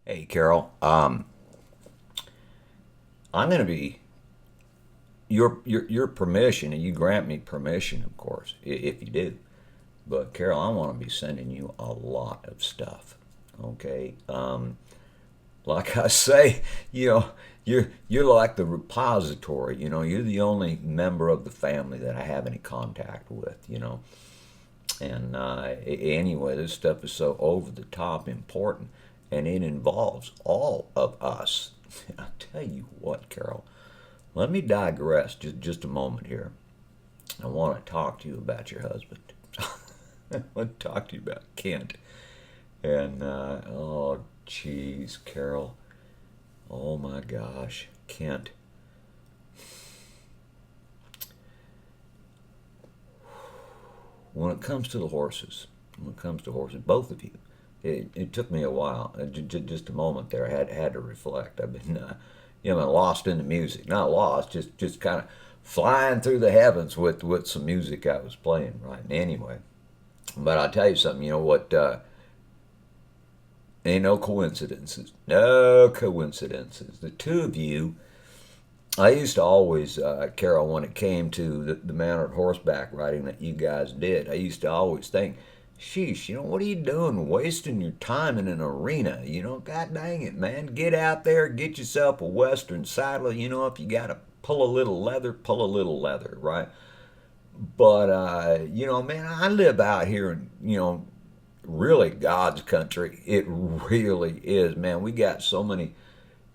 Hey, Carol. I'm going to be your permission, and you grant me permission, of course, if you do. But Carol, I want to be sending you a lot of stuff. Okay. Like I say, you know, you're like the repository. You're the only member of the family that I have any contact with. And anyway, this stuff is so over the top important, and it involves all of us. I'll tell you what, Carol. Let me digress just a moment here. I want to talk to you about your husband. I want to talk to you about Kent. And oh, geez, Carol. Oh my gosh, Kent. When it comes to the horses, both of you, it took me a while, just a moment there. I had to reflect. I've been, lost in the music. Not lost, just kind of flying through the heavens with some music I was playing, right? Anyway, but I'll tell you something. You know what? Ain't no coincidences. No coincidences. The two of you, I used to always, Carol, when it came to the manner of horseback riding that you guys did, I used to always think, sheesh, what are you doing wasting your time in an arena? God dang it, man. Get out there, get yourself a Western saddle. If you got to pull a little leather, pull a little leather, right? But, man, I live out here in, really God's country. It really is, man. We got so many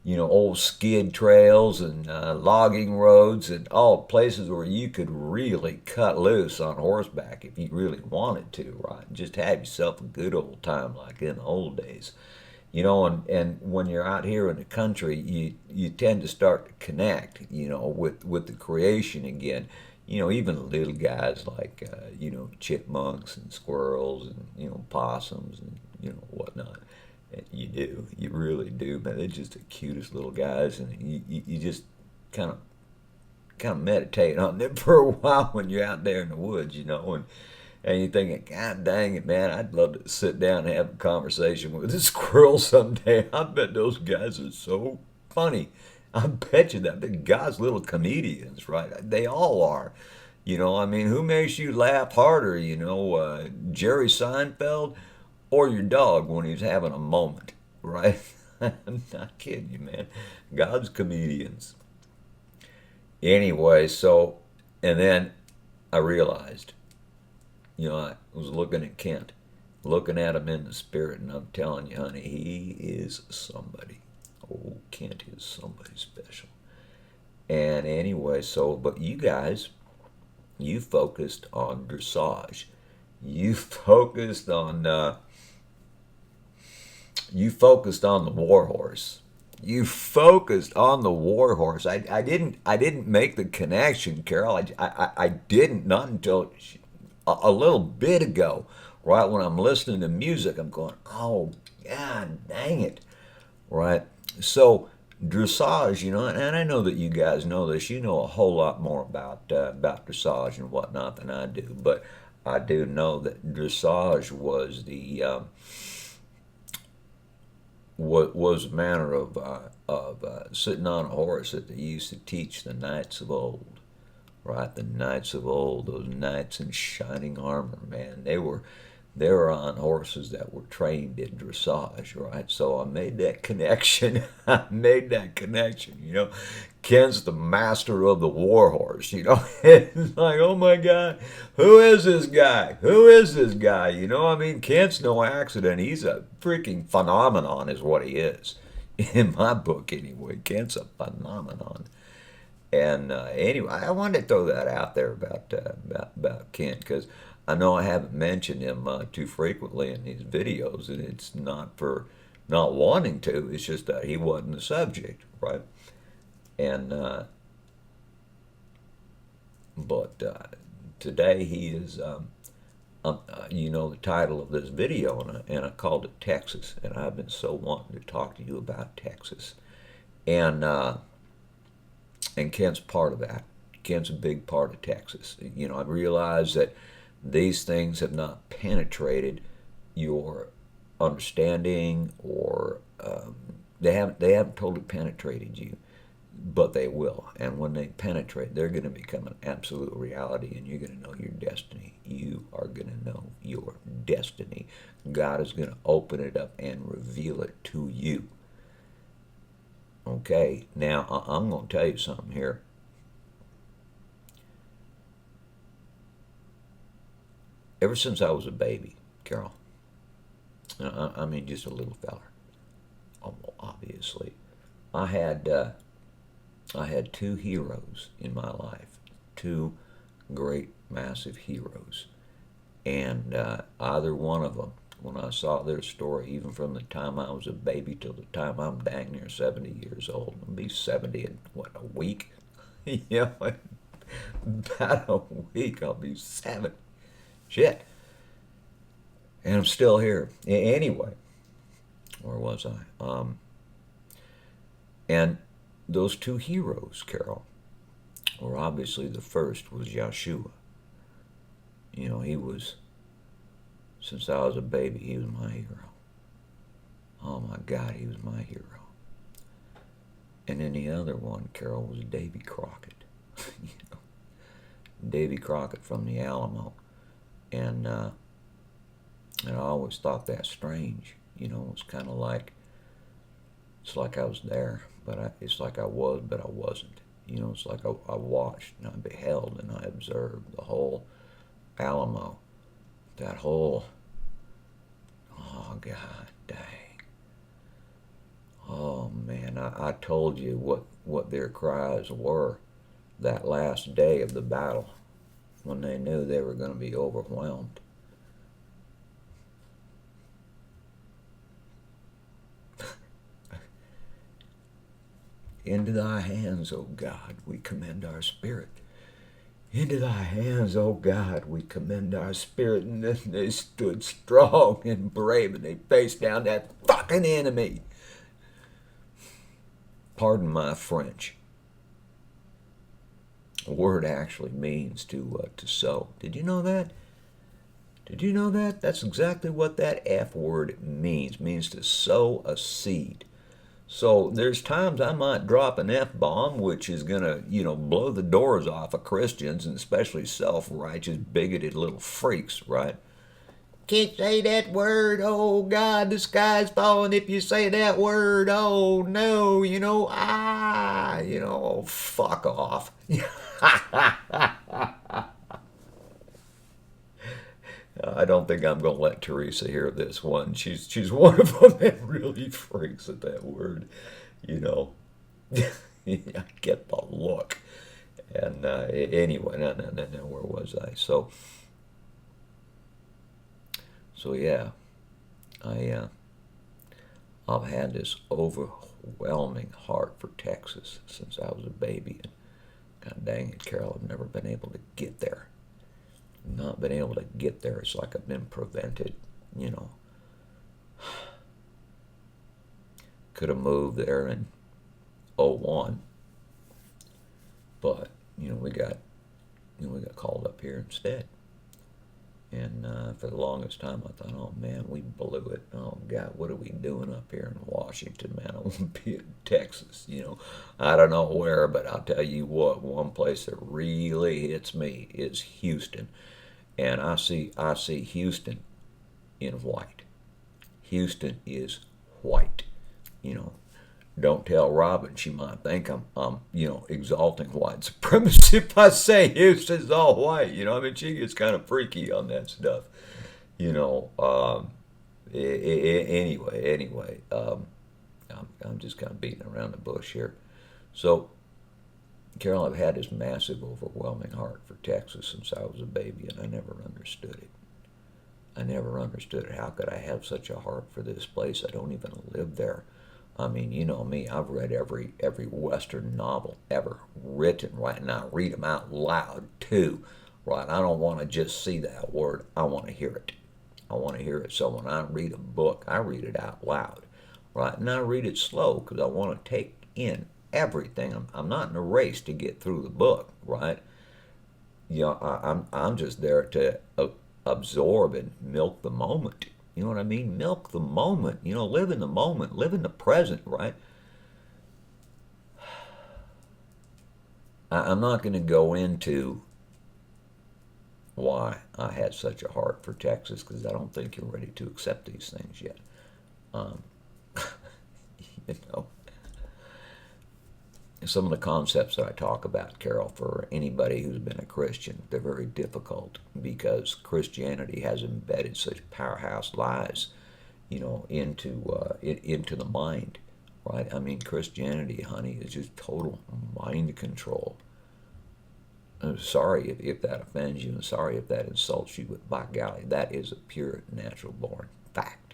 old skid trails and logging roads and all places where you could really cut loose on horseback if you really wanted to, right? Just have yourself a good old time like in the old days. And when you're out here in the country, you tend to start to connect, with the creation again. Even little guys like, chipmunks and squirrels and, possums and, whatnot. You really do, man. They're just the cutest little guys, and you just kind of meditate on them for a while when you're out there in the woods, and you're thinking, God dang it, man, I'd love to sit down and have a conversation with a squirrel someday. I bet those guys are so funny. I bet you that the guys, little comedians, right? They all are. I mean, who makes you laugh harder? Jerry Seinfeld or your dog when he's having a moment, right? I'm not kidding you, man. God's comedians. Anyway, so, and then I realized, I was looking at Kent, looking at him in the spirit, and I'm telling you, honey, he is somebody. Oh, Kent is somebody special. And anyway, so, but you guys, you focused on dressage. You focused on the warhorse. You focused on the warhorse. I didn't make the connection, Carol. I didn't, not until a little bit ago, right? When I'm listening to music, I'm going, oh, God dang it, right? So dressage, and I know that you guys know this. You know a whole lot more about dressage and whatnot than I do, but I do know that dressage was the was a manner of sitting on a horse that they used to teach the knights of old, right? The knights of old, those knights in shining armor, man. They were on horses that were trained in dressage, right? So I made that connection. I made that connection. Ken's the master of the warhorse. It's like, oh my God, who is this guy? Who is this guy? I mean, Kent's no accident. He's a freaking phenomenon, is what he is. In my book, anyway, Kent's a phenomenon. And anyway, I wanted to throw that out there about Kent because I know I haven't mentioned him too frequently in these videos, and it's not for not wanting to. It's just that he wasn't the subject, right? And but today he is, the title of this video, and I called it Texas, and I've been so wanting to talk to you about Texas, and Kent's part of that. Kent's a big part of Texas. I realize that these things have not penetrated your understanding or They haven't totally penetrated you, but they will. And when they penetrate, they're going to become an absolute reality, and you're going to know your destiny. You are going to know your destiny. God is going to open it up and reveal it to you. Okay, now I'm going to tell you something here. Ever since I was a baby, Carol, I mean just a little feller, obviously, I had two heroes in my life, two great, massive heroes. And either one of them, when I saw their story, even from the time I was a baby till the time I'm dang near 70 years old, I'll be 70 in, what, a week? Yeah, about a week I'll be 70. Shit. And I'm still here. Anyway, where was I? And those two heroes, Carol, were obviously the first was Yeshua. You know, he was, since I was a baby, he was my hero. Oh my God, he was my hero. And then the other one, Carol, was Davy Crockett. You know, Davy Crockett from the Alamo. And I always thought that strange. You know, it's kind of like, it's like I was there, but it's like I was, but I wasn't. You know, it's like I watched and I beheld and I observed the whole Alamo, that whole, oh God, dang. Oh man, I told you what their cries were that last day of the battle when they knew they were going to be overwhelmed. Into thy hands, O God, we commend our spirit. Into thy hands, O God, we commend our spirit. And then they stood strong and brave, and they faced down that fucking enemy. Pardon my French. The word actually means to sow. Did you know that? Did you know that? That's exactly what that F word means. It means to sow a seed. So there's times I might drop an F-bomb, which is going to, you know, blow the doors off of Christians, and especially self-righteous, bigoted little freaks, right? Can't say that word. Oh, God, the sky's falling if you say that word. Oh, no, you know, fuck off. I don't think I'm going to let Teresa hear this one. She's one of them that really freaks at that word, you know. I get the look. And anyway, no, where was I? So yeah, I've had this overwhelming heart for Texas since I was a baby. And God dang it, Carol, I've never been able to get there. Not been able to get there. It's like I've been prevented, you know. Could have moved there in '01, but we got called up here instead. And for the longest time, I thought, oh man, we blew it. Oh God, what are we doing up here in Washington, man? I want to be in Texas, I don't know where, but I'll tell you what, one place that really hits me is Houston. And I see Houston in white. Houston is white. Don't tell Robin, she might think I'm exalting white supremacy if I say Houston's all white. I mean, she gets kind of freaky on that stuff. Anyway, I'm just kind of beating around the bush here. So, Carol, I've had this massive, overwhelming heart for Texas since I was a baby, and I never understood it. I never understood it. How could I have such a heart for this place? I don't even live there. I mean, you know me, I've read every Western novel ever written, right? And I read them out loud, too, right? I don't want to just see that word. I want to hear it. I want to hear it. So when I read a book, I read it out loud, right? And I read it slow because I want to take in everything. I'm not in a race to get through the book, right? I'm just there to absorb and milk the moment, You know what I mean? Milk the moment. You know, live in the moment. Live in the present, right? I'm not going to go into why I had such a heart for Texas because I don't think you're ready to accept these things yet. Um, you know, some of the concepts that I talk about, Carol, for anybody who's been a Christian, they're very difficult because Christianity has embedded such powerhouse lies, you know, into the mind, right? I mean, Christianity, honey, is just total mind control. I'm sorry if that offends you, and sorry if that insults you, but by golly, that is a pure, natural-born fact.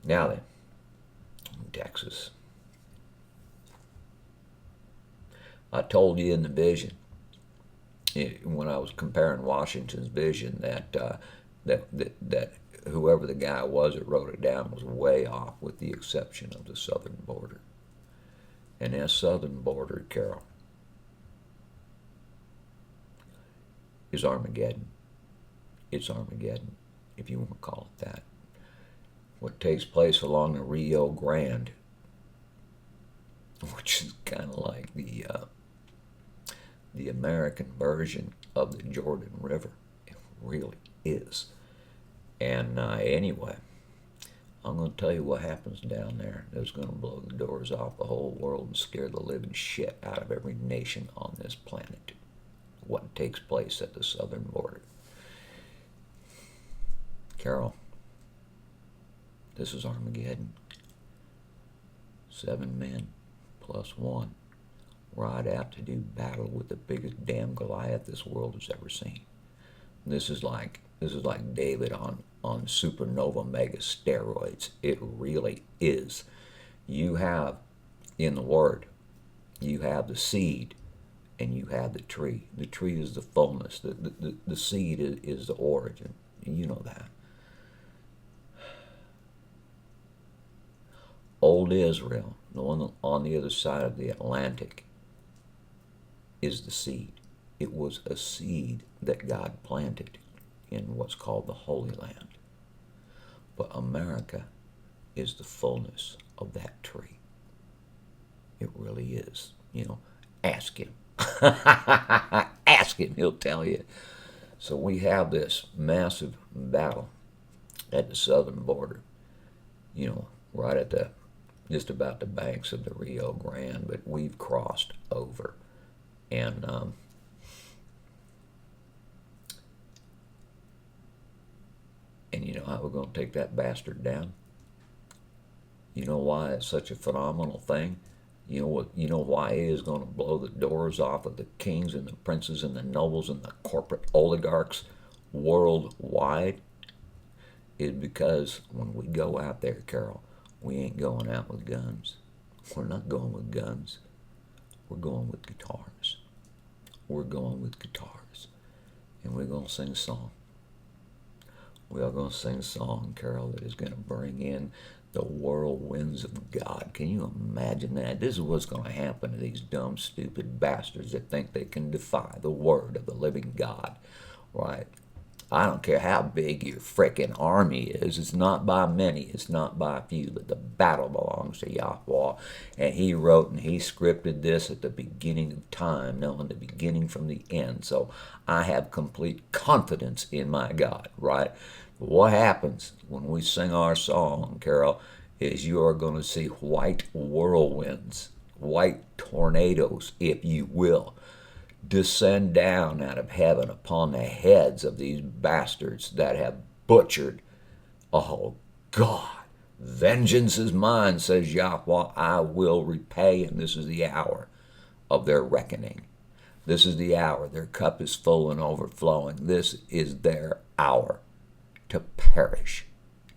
Now then, Texas. I told you in the vision, when I was comparing Washington's vision, that whoever the guy was that wrote it down was way off, with the exception of the southern border. And that southern border, Carol, is Armageddon. It's Armageddon, if you want to call it that. What takes place along the Rio Grande, which is kind of like the American version of the Jordan River. It really is. And anyway, I'm going to tell you what happens down there that's going to blow the doors off the whole world and scare the living shit out of every nation on this planet. What takes place at the southern border. Carol, this is Armageddon. 7 men plus 1 ride out to do battle with the biggest damn Goliath this world has ever seen. This is like David on supernova mega steroids. It really is. You have in the Word, you have the seed and you have the tree. The tree is the fullness. The seed is the origin. You know that. Old Israel, the one on the other side of the Atlantic, is the seed. It was a seed that God planted in what's called the Holy Land. But America is the fullness of that tree. It really is. You know, ask him. Ask him, he'll tell you. So we have this massive battle at the southern border, you know, right at just about the banks of the Rio Grande, but we've crossed over. And you know how we're going to take that bastard down? You know why it's such a phenomenal thing? You know what? You know why it is going to blow the doors off of the kings and the princes and the nobles and the corporate oligarchs worldwide? Is because when we go out there, Carol, we ain't going out with guns. We're not going with guns. We're going with guitars. We're going with guitars. And we're going to sing a song. We are going to sing a song, Carol, that is going to bring in the whirlwinds of God. Can you imagine that? This is what's going to happen to these dumb, stupid bastards that think they can defy the word of the living God, right? I don't care how big your frickin' army is. It's not by many. It's not by few. But the battle belongs to Yahweh. And he wrote and he scripted this at the beginning of time, knowing the beginning from the end. So I have complete confidence in my God, right? But what happens when we sing our song, Carol, is you are going to see white whirlwinds, white tornadoes, if you will, descend down out of heaven upon the heads of these bastards that have butchered. Oh, God, vengeance is mine, says Yahweh, I will repay, and this is the hour of their reckoning. This is the hour. Their cup is full and overflowing. This is their hour to perish,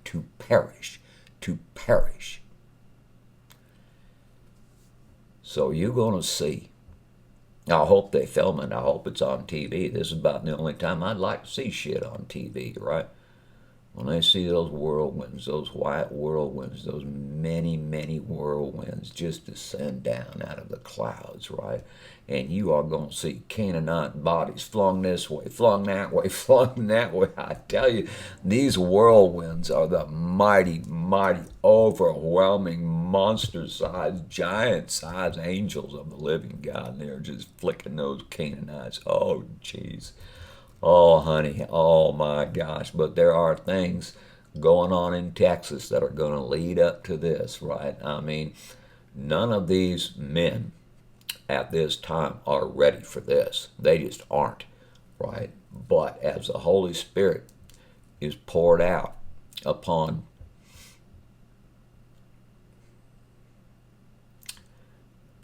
to perish, to perish. So you're going to see. I hope they film it. I hope it's on TV. This is about the only time I'd like to see shit on TV, right? When they see those whirlwinds, those white whirlwinds, those many, many whirlwinds just descend down out of the clouds, right? And you are going to see Canaanite bodies flung this way, flung that way, flung that way. I tell you, these whirlwinds are the mighty, mighty, overwhelming, monster-sized, giant-sized angels of the living God. And they're just flicking those Canaanites. Oh, jeez. Oh, honey, oh my gosh. But there are things going on in Texas that are going to lead up to this, right? I mean, none of these men at this time are ready for this. They just aren't, right? But as the Holy Spirit is poured out upon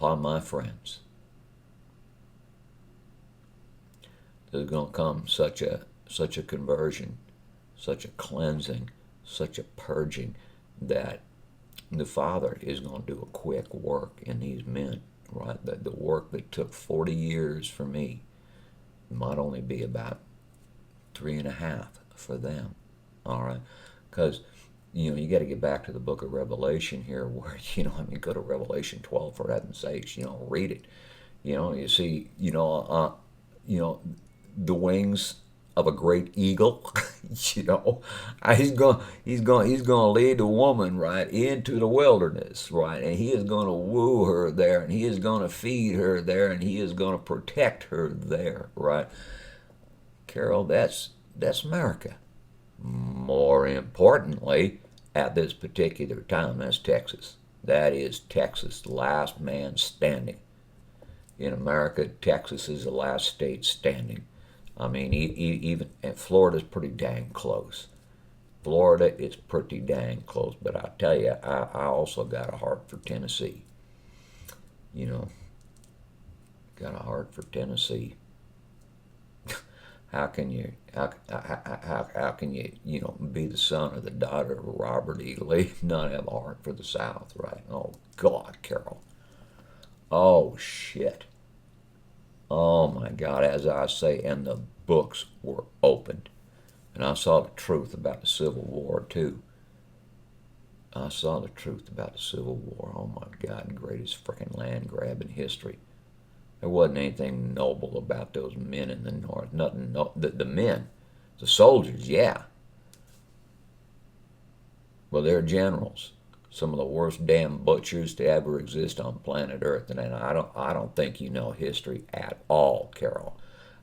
my friends, there's going to come such a conversion, such a cleansing, such a purging, that the Father is going to do a quick work in these men, right? The work that took 40 years for me might only be about 3.5 for them, all right? Because, you got to get back to the book of Revelation here where, go to Revelation 12 for heaven's sakes, read it. You see, the wings of a great eagle. He's going to lead the woman right into the wilderness, right, and he is going to woo her there, and he is going to feed her there, and he is going to protect her there, right. Carol, that's America. More importantly, at this particular time, that's Texas. That is Texas, last man standing. In America, Texas is the last state standing. I mean, even and Florida's pretty dang close. Florida is pretty dang close, but I tell you, I also got a heart for Tennessee. Got a heart for Tennessee. How can you be the son or the daughter of Robert E. Lee and not have a heart for the South, right? Oh God, Carol. Oh shit. Oh my God, as I say, and the books were opened. And I saw the truth about the Civil War too. I saw the truth about the Civil War. Oh my God, greatest freaking land grab in history. There wasn't anything noble about those men in the North. Nothing. No, the men, the soldiers, yeah. Well, they're generals. Some of the worst damn butchers to ever exist on planet Earth, and I don't think you know history at all, Carol.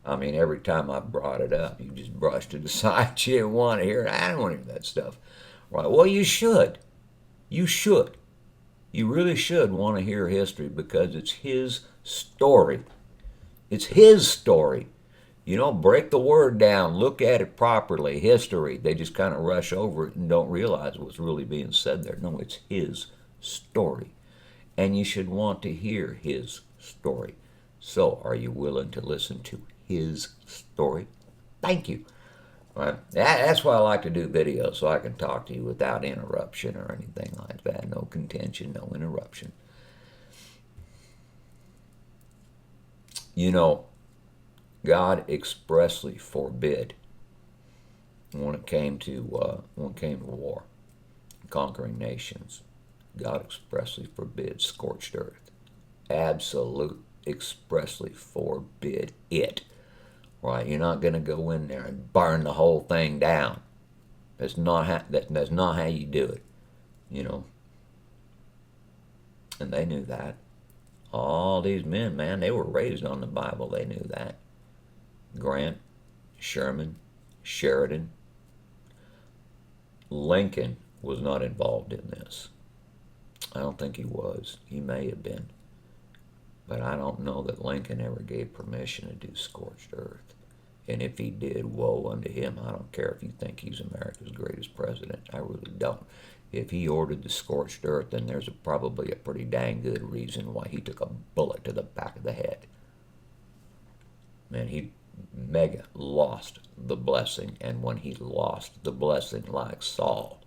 I mean, every time I brought it up, you just brushed it aside. You didn't want to hear it. I don't want to hear that stuff. Right? Well, you should. You should. You really should want to hear history because it's his story. It's his story. Break the word down. Look at it properly. History. They just kind of rush over it and don't realize what's really being said there. No, it's his story. And you should want to hear his story. So, are you willing to listen to his story? Thank you. Right. That's why I like to do videos, so I can talk to you without interruption or anything like that. No contention, no interruption. God expressly forbid when it came to war, conquering nations. God expressly forbid scorched earth. Expressly forbid it. Right? You're not going to go in there and burn the whole thing down. That's not how you do it. And they knew that. All these men, man, they were raised on the Bible. They knew that. Grant, Sherman, Sheridan. Lincoln was not involved in this. I don't think he was. He may have been. But I don't know that Lincoln ever gave permission to do scorched earth. And if he did, woe unto him. I don't care if you think he's America's greatest president. I really don't. If he ordered the scorched earth, then there's probably a pretty dang good reason why he took a bullet to the back of the head. Man, he mega lost the blessing. And when he lost the blessing, like Saul,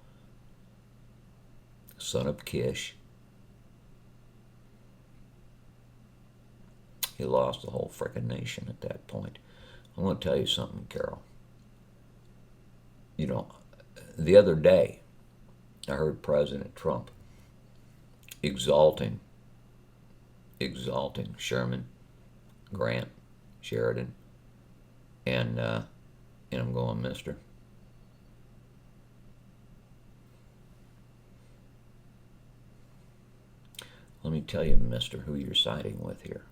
son of Kish, he lost the whole frickin' nation at that point. I'm going to tell you something, Carol. The other day, I heard President Trump exalting Sherman, Grant, Sheridan, and I'm going, mister, let me tell you, mister, who you're siding with here.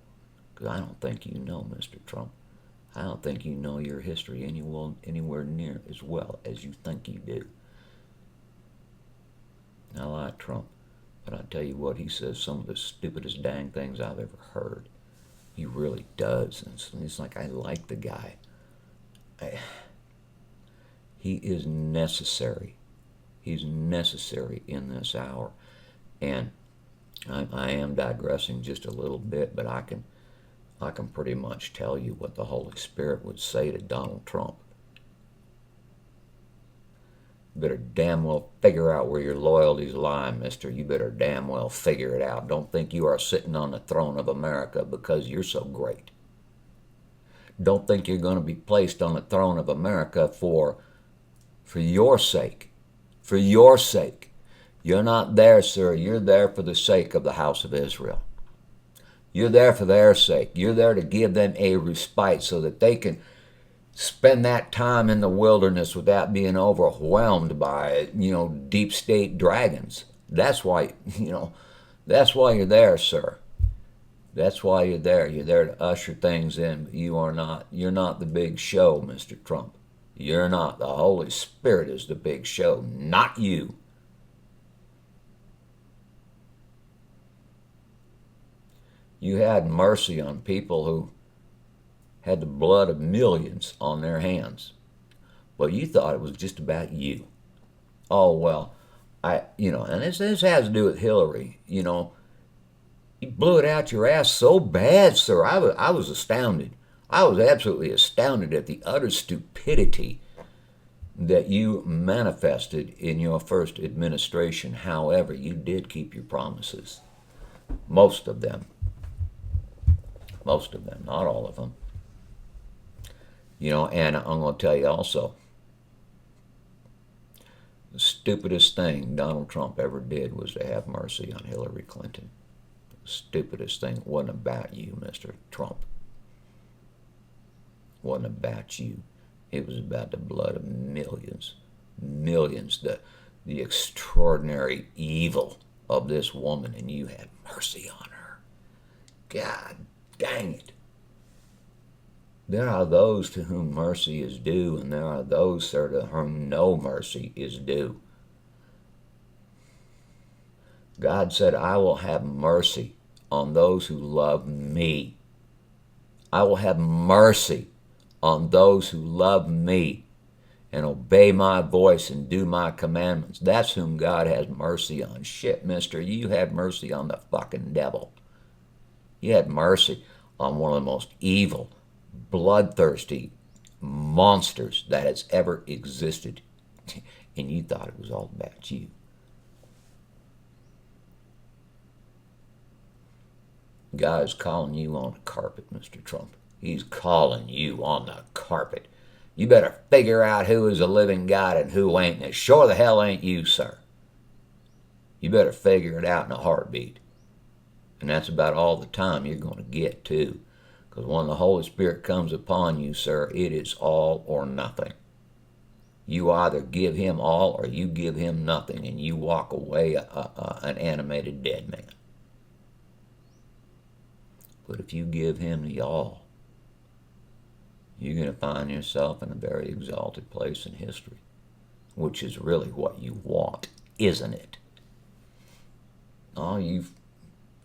Because I don't think you know, Mr. Trump. I don't think you know your history anywhere near as well as you think you do. I like Trump, but I tell you what, he says some of the stupidest dang things I've ever heard. He really does. And it's like, I like the guy. He is necessary. He's necessary in this hour. And I am digressing just a little bit, but I can pretty much tell you what the Holy Spirit would say to Donald Trump. You better damn well figure out where your loyalties lie, mister. You better damn well figure it out. Don't think you are sitting on the throne of America because you're so great. Don't think you're going to be placed on the throne of America for your sake. For your sake. You're not there, sir. You're there for the sake of the house of Israel. You're there for their sake. You're there to give them a respite so that they can spend that time in the wilderness without being overwhelmed by, deep state dragons. That's why, that's why you're there, sir. That's why you're there. You're there to usher things in. But you're not the big show, Mr. Trump. You're not. The Holy Spirit is the big show, not you. You had mercy on people who had the blood of millions on their hands. But you thought it was just about you. Oh, well, and this has to do with Hillary. You blew it out your ass so bad, sir. I was astounded. I was absolutely astounded at the utter stupidity that you manifested in your first administration. However, you did keep your promises. Most of them. Most of them, not all of them. And I'm going to tell you also, the stupidest thing Donald Trump ever did was to have mercy on Hillary Clinton. The stupidest thing wasn't about you, Mr. Trump. It wasn't about you. It was about the blood of millions. Millions. The extraordinary evil of this woman, and you had mercy on her. God dang it. There are those to whom mercy is due, and there are those, sir, to whom no mercy is due. God said, I will have mercy on those who love me. I will have mercy on those who love me and obey my voice and do my commandments. That's whom God has mercy on. Shit, mister, you had mercy on the fucking devil. You had mercy on one of the most evil, bloodthirsty monsters that has ever existed. And you thought it was all about you. God is calling you on the carpet, Mr. Trump. He's calling you on the carpet. You better figure out who is a living God and who ain't. And it sure the hell ain't you, sir. You better figure it out in a heartbeat. And that's about all the time you're going to get, too. Because when the Holy Spirit comes upon you, sir, it is all or nothing. You either give him all or you give him nothing, and you walk away an animated dead man. But if you give him the all, you're going to find yourself in a very exalted place in history, which is really what you want, isn't it? All you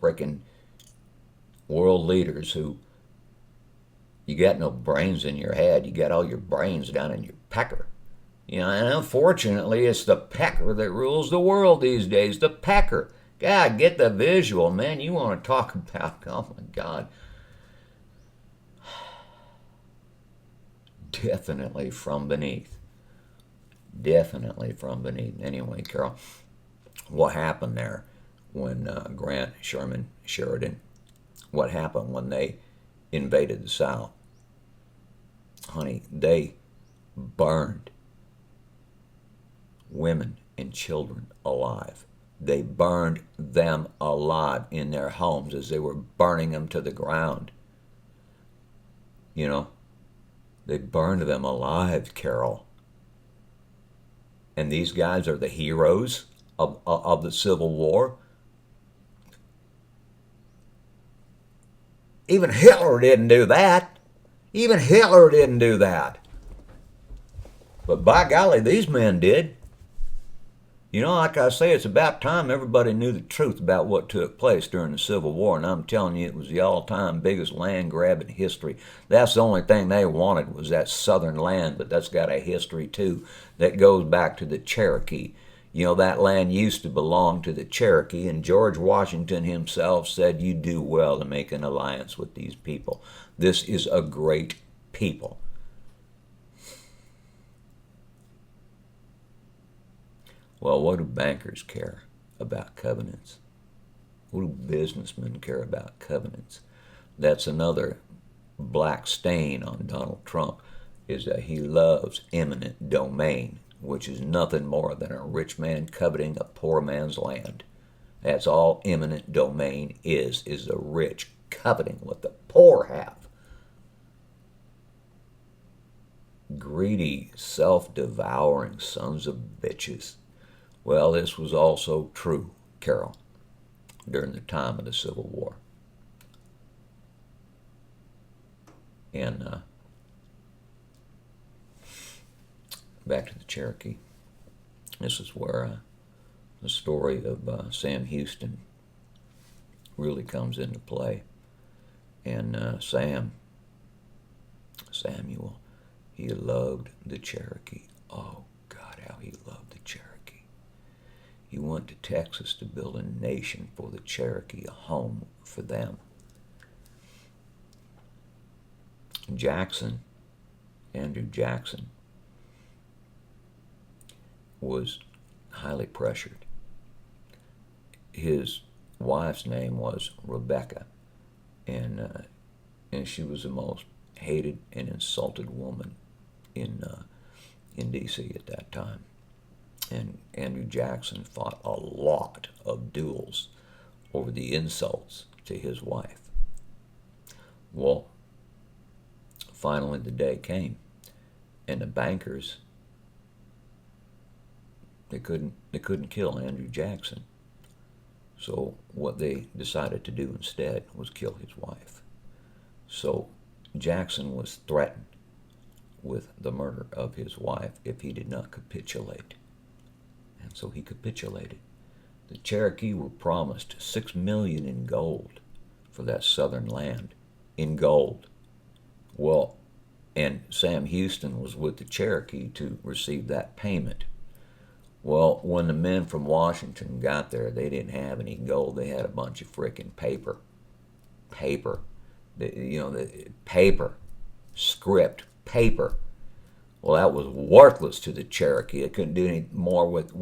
freaking world leaders who, you got no brains in your head, you got all your brains down in your pecker. And unfortunately, it's the pecker that rules the world these days, the pecker. God, get the visual, man. You want to talk about, oh my God. Definitely from beneath. Definitely from beneath. Anyway, Carol, what happened there when Grant, Sherman, Sheridan, what happened when they invaded the South? Honey, they burned women, and children alive. They burned them alive in their homes as they were burning them to the ground. You know, they burned them alive, Carol. And these guys are the heroes of the Civil War. Even Hitler didn't do that. Even Hitler didn't do that. But by golly, these men did. You know, like I say, it's about time everybody knew the truth about what took place during the Civil War. And I'm telling you, it was the all-time biggest land grab in history. That's the only thing they wanted was that southern land, but that's got a history, too, that goes back to the Cherokee. You know, that land used to belong to the Cherokee, and George Washington himself said, you do well to make an alliance with these people. This is a great people. Well, what do bankers care about covenants? What do businessmen care about covenants? That's another black stain on Donald Trump, is that he loves eminent domain, which is nothing more than a rich man coveting a poor man's land. That's all eminent domain is the rich coveting what the poor have. Greedy, self-devouring sons of bitches. Well, this was also true, Carol, during the time of the Civil War. And back to the Cherokee. This is where the story of Sam Houston really comes into play. And Samuel, he loved the Cherokee. Oh, God, how he loved the Cherokee. He went to Texas to build a nation for the Cherokee, a home for them. Andrew Jackson, was highly pressured. His wife's name was Rebecca, and she was the most hated and insulted woman in D.C. at that time. And Andrew Jackson fought a lot of duels over the insults to his wife. Well, finally the day came, and the bankers, they couldn't kill Andrew Jackson. So what they decided to do instead was kill his wife. So Jackson was threatened with the murder of his wife if he did not capitulate. And so he capitulated. The Cherokee were promised $6 million in gold for that southern land, in gold. Well, and Sam Houston was with the Cherokee to receive that payment. Well, when the men from Washington got there, they didn't have any gold. They had a bunch of frickin' paper. Paper. The paper. Script. Paper. Well, that was worthless to the Cherokee. They couldn't do any more with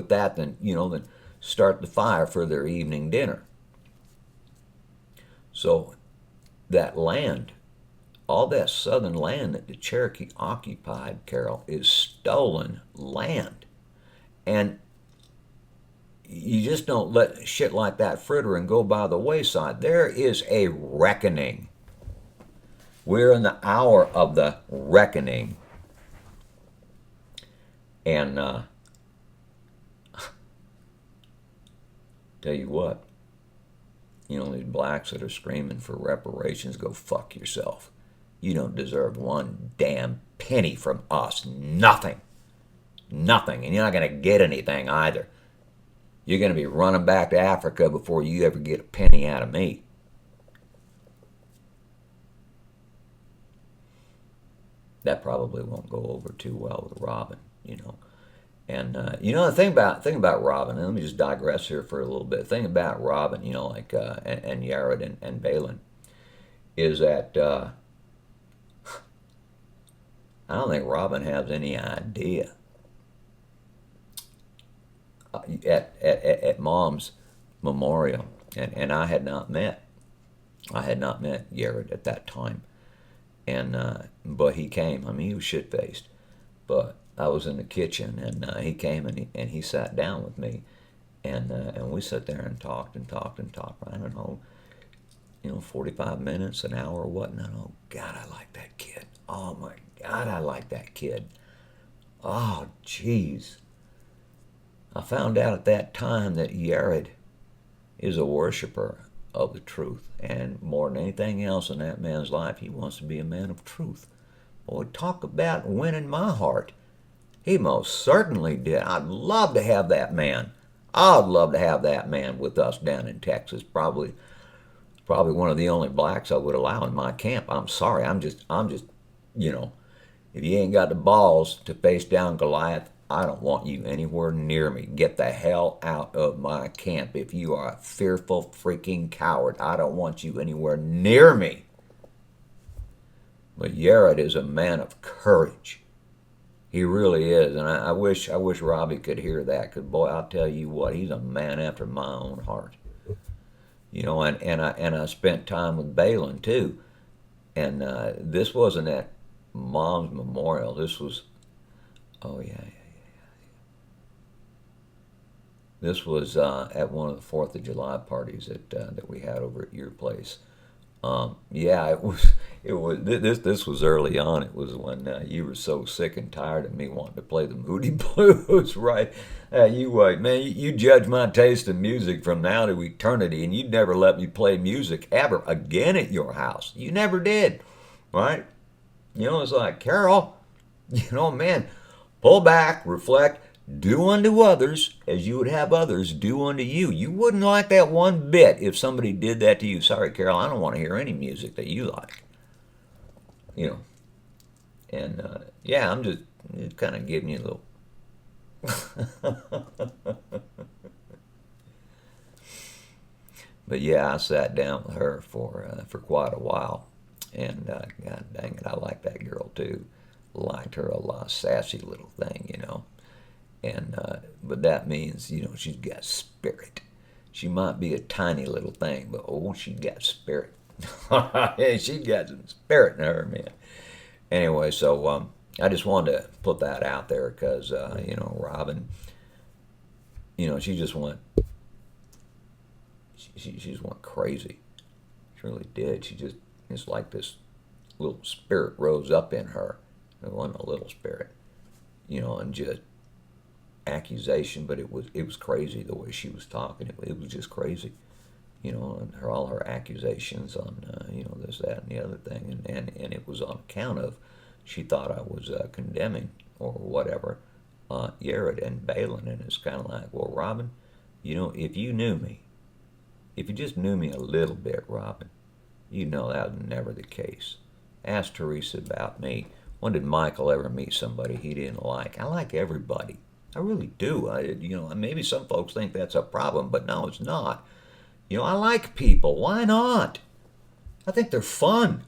that than start the fire for their evening dinner. So that land, all that southern land that the Cherokee occupied, Carol, is stolen land. And you just don't let shit like that fritter and go by the wayside. There is a reckoning. We're in the hour of the reckoning. And tell you what, these blacks that are screaming for reparations, go fuck yourself. You don't deserve one damn penny from us. Nothing. Nothing. And you're not going to get anything either. You're going to be running back to Africa before you ever get a penny out of me. That probably won't go over too well with Robin, And the thing about Robin, and let me just digress here for a little bit. The thing about Robin, and Yared and Balin, is that I don't think Robin has any idea at Mom's memorial, and I had not met Yared at that time, and but he came. I mean, he was shit faced, but I was in the kitchen, and he came and he sat down with me, and we sat there and talked and talked and talked. I don't know, 45 minutes, an hour, or what? And I know, God, I like that kid. Oh my God, I like that kid. Oh, jeez. I found out at that time that Yared is a worshiper of the truth, and more than anything else in that man's life, he wants to be a man of truth. Boy, talk about winning my heart. He most certainly did. I'd love to have that man. I'd love to have that man with us down in Texas. Probably one of the only blacks I would allow in my camp. I'm sorry. I'm just, if you ain't got the balls to face down Goliath, I don't want you anywhere near me. Get the hell out of my camp. If you are a fearful freaking coward, I don't want you anywhere near me. But Yared is a man of courage. He really is. And I wish Robbie could hear that, because, boy, I'll tell you what, he's a man after my own heart. And I spent time with Balin, too. And this wasn't at Mom's memorial. This was, this was at one of the 4th of July parties that we had over at your place. This was early on. It was when you were so sick and tired of me wanting to play the Moody Blues, right? You judge my taste in music from now to eternity, and you'd never let me play music ever again at your house. You never did, right? It's like, Carol, man, pull back, reflect, do unto others as you would have others do unto you. You wouldn't like that one bit if somebody did that to you. Sorry, Carol, I don't want to hear any music that you like. And I'm just kind of giving you a little. But yeah, I sat down with her for quite a while, and God dang it, I like that girl too. Liked her a lot, sassy little thing, And but that means, she's got spirit. She might be a tiny little thing, but she's got spirit. She's got some spirit in her, man. Anyway, so I just wanted to put that out there because, Robin, she just went, she just went crazy. She really did. It's like this little spirit rose up in her. It wasn't a little spirit, and just accusation, but it was crazy the way she was talking. It was just crazy, and all her accusations on this, that, and the other thing, and it was on account of she thought I was condemning or whatever Yared and Balin, and it's kind of like, well, Robin, if you knew me, if you just knew me a little bit, Robin, that was never the case. Ask Teresa about me. When did Michael ever meet somebody he didn't like? I like everybody. I really do. Maybe some folks think that's a problem, but no, it's not. I like people. Why not? I think they're fun.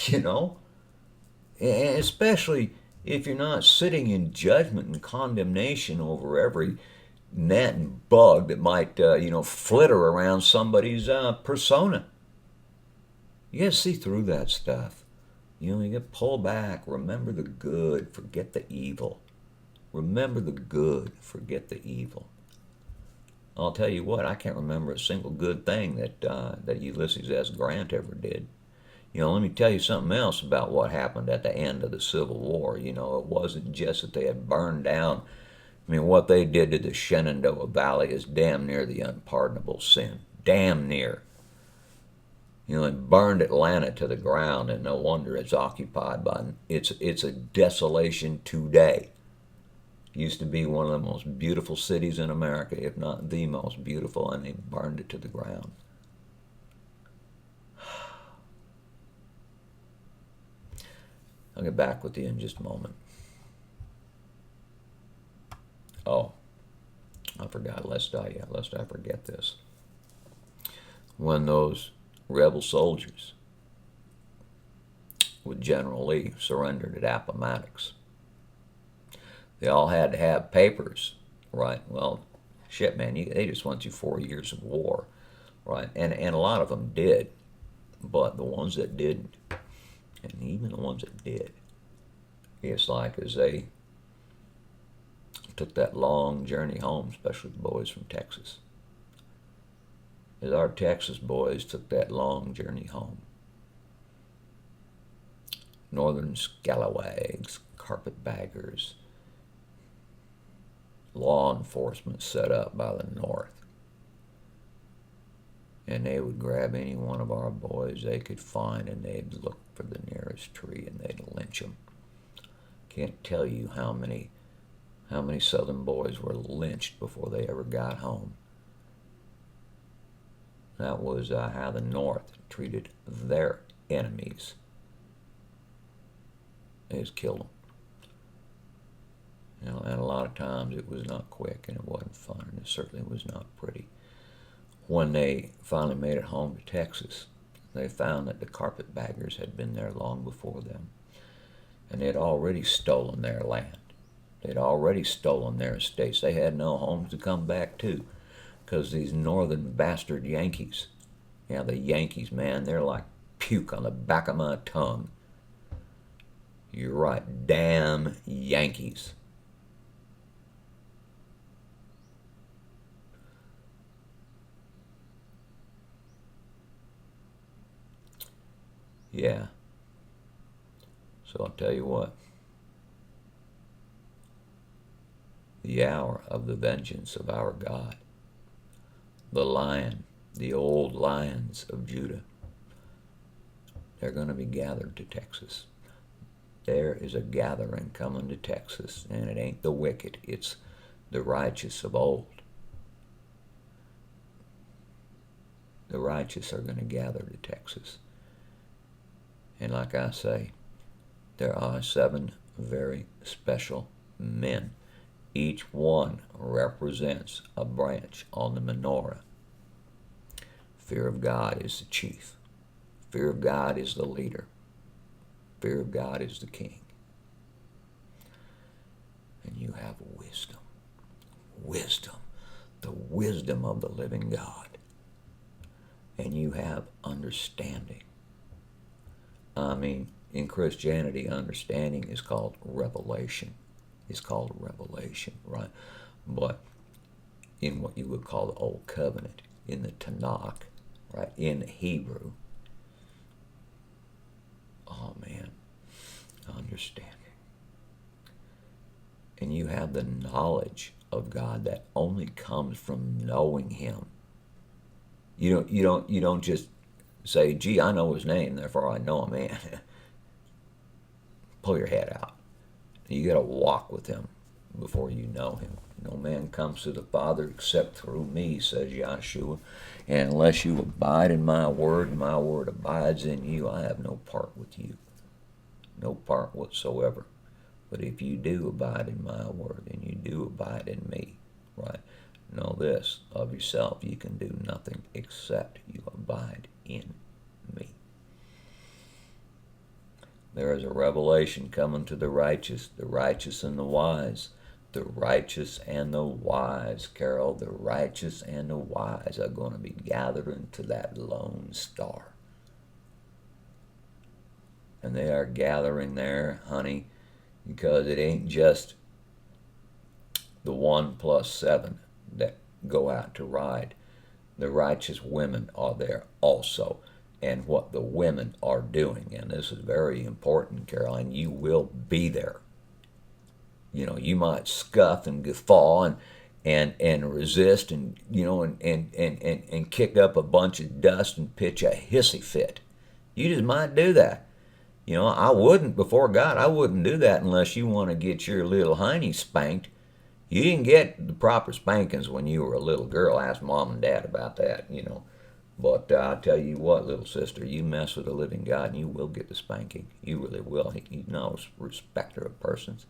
And especially if you're not sitting in judgment and condemnation over every gnat and bug that might, flitter around somebody's persona. You got to see through that stuff. You got to pull back. Remember the good. Forget the evil. Remember the good, forget the evil. I'll tell you what, I can't remember a single good thing that Ulysses S. Grant ever did. Let me tell you something else about what happened at the end of the Civil War. It wasn't just that they had burned down. What they did to the Shenandoah Valley is damn near the unpardonable sin. Damn near. It burned Atlanta to the ground, and no wonder it's occupied by, it's a desolation today. Used to be one of the most beautiful cities in America, if not the most beautiful, and they burned it to the ground. I'll get back with you in just a moment. Oh, I forgot, lest I forget this. When those rebel soldiers with General Lee surrendered at Appomattox, they all had to have papers, right? Well, shit, man, they just went through 4 years of war, right? And a lot of them did, but the ones that didn't, and even the ones that did, it's like as they took that long journey home, especially the boys from Texas. As our Texas boys took that long journey home. Northern scalawags, carpetbaggers, law enforcement set up by the North. And they would grab any one of our boys they could find, and they'd look for the nearest tree and they'd lynch them. Can't tell you how many Southern boys were lynched before they ever got home. That was how the North treated their enemies. They just killed them. You know, and a lot of times it was not quick and it wasn't fun, and it certainly was not pretty. When they finally made it home to Texas, they found that the carpetbaggers had been there long before them, and they had already stolen their land. They'd already stolen their estates. They had no homes to come back to, because these northern bastard Yankees, yeah, the Yankees, man, they're like puke on the back of my tongue. You're right, damn Yankees. Yeah. So I'll tell you what. The hour of the vengeance of our God. The lion, the old lions of Judah. They're going to be gathered to Texas. There is a gathering coming to Texas, and it ain't the wicked, it's the righteous of old. The righteous are going to gather to Texas. And like I say, there are 7 very special men. Each one represents a branch on the menorah. Fear of God is the chief. Fear of God is the leader. Fear of God is the king. And you have wisdom. Wisdom. The wisdom of the living God. And you have understanding. I mean, in Christianity, understanding is called revelation. It's called revelation, right? But in what you would call the Old Covenant, in the Tanakh, right, in Hebrew, oh man, understanding. And you have the knowledge of God that only comes from knowing Him. You don't just say, gee, I know His name, therefore I know Him, man. Pull your head out. You got to walk with Him before you know Him. No man comes to the Father except through me, says Yahshua. And unless you abide in my word, and my word abides in you, I have no part with you. No part whatsoever. But if you do abide in my word, and you do abide in me, right, know this, of yourself you can do nothing except you abide in me. There is a revelation coming to the righteous and the wise. The righteous and the wise, Carol, the righteous and the wise are going to be gathered into that lone star. And they are gathering there, honey, because it ain't just the 1 plus 7 that go out to ride. The righteous women are there also. And what the women are doing, and this is very important, Caroline, you will be there. You know, you might scuff and guffaw and resist and, you know, and kick up a bunch of dust and pitch a hissy fit. You just might do that. You know, I wouldn't, before God, I wouldn't do that unless you want to get your little hiney spanked. You didn't get the proper spankings when you were a little girl. Ask Mom and Dad about that, you know. But I'll tell you what, little sister, you mess with the living God and you will get the spanking. You really will. He's no respecter of persons.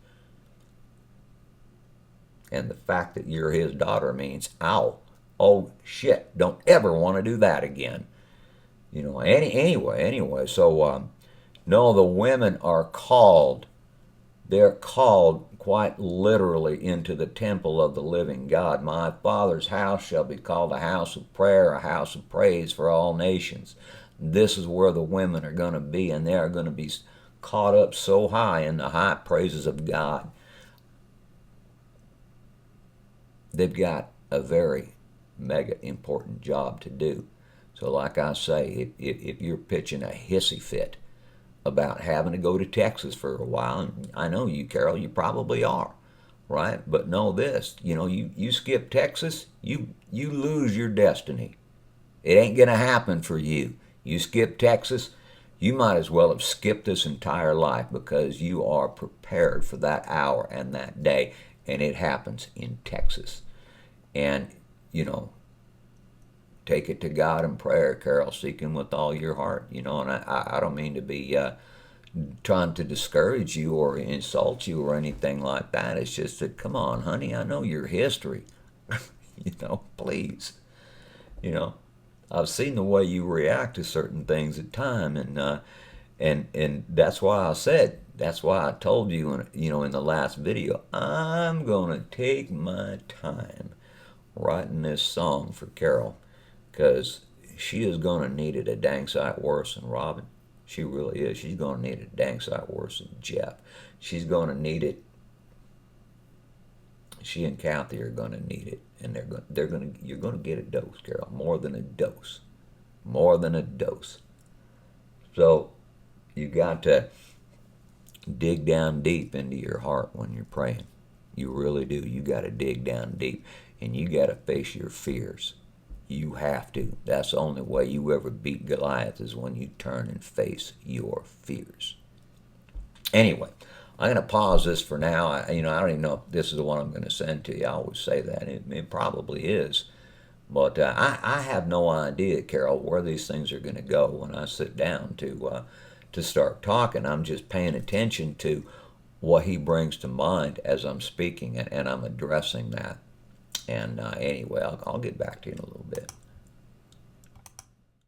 And the fact that you're His daughter means, ow, oh shit, don't ever want to do that again. You know, anyway. So, no, the women are called. They're called quite literally into the temple of the living God. My Father's house shall be called a house of prayer, a house of praise for all nations. This is where the women are going to be, and they are going to be caught up so high in the high praises of God. they've got a very mega important job to do. So like I say, if you're pitching a hissy fit about having to go to Texas for a while, and I know you, Carol, you probably are, right? But know this, you skip Texas, you lose your destiny. It ain't going to happen for you. You skip Texas, you might as well have skipped this entire life, because you are prepared for that hour and that day, and it happens in Texas. And, take it to God in prayer, Carol. Seek Him with all your heart, and I don't mean to be trying to discourage you or insult you or anything like that. It's just that, come on, honey, I know your history. Please. I've seen the way you react to certain things at time, and that's why I told you in the last video, I'm gonna take my time writing this song for Carol, because she is gonna need it a dang sight worse than Robin. She really is. She's gonna need it a dang sight worse than Jeff. She's gonna need it. She and Kathy are gonna need it, and you're gonna get a dose, Carol, more than a dose, more than a dose. So you got to dig down deep into your heart when you're praying. You really do. You got to dig down deep, and you got to face your fears. You have to. That's the only way you ever beat Goliath, is when you turn and face your fears. Anyway, I'm going to pause this for now. I don't even know if this is the one I'm going to send to you. I always say that. It probably is. But I have no idea, Carol, where these things are going to go when I sit down to start talking. I'm just paying attention to what he brings to mind as I'm speaking, and I'm addressing that. And anyway, I'll get back to you in a little bit.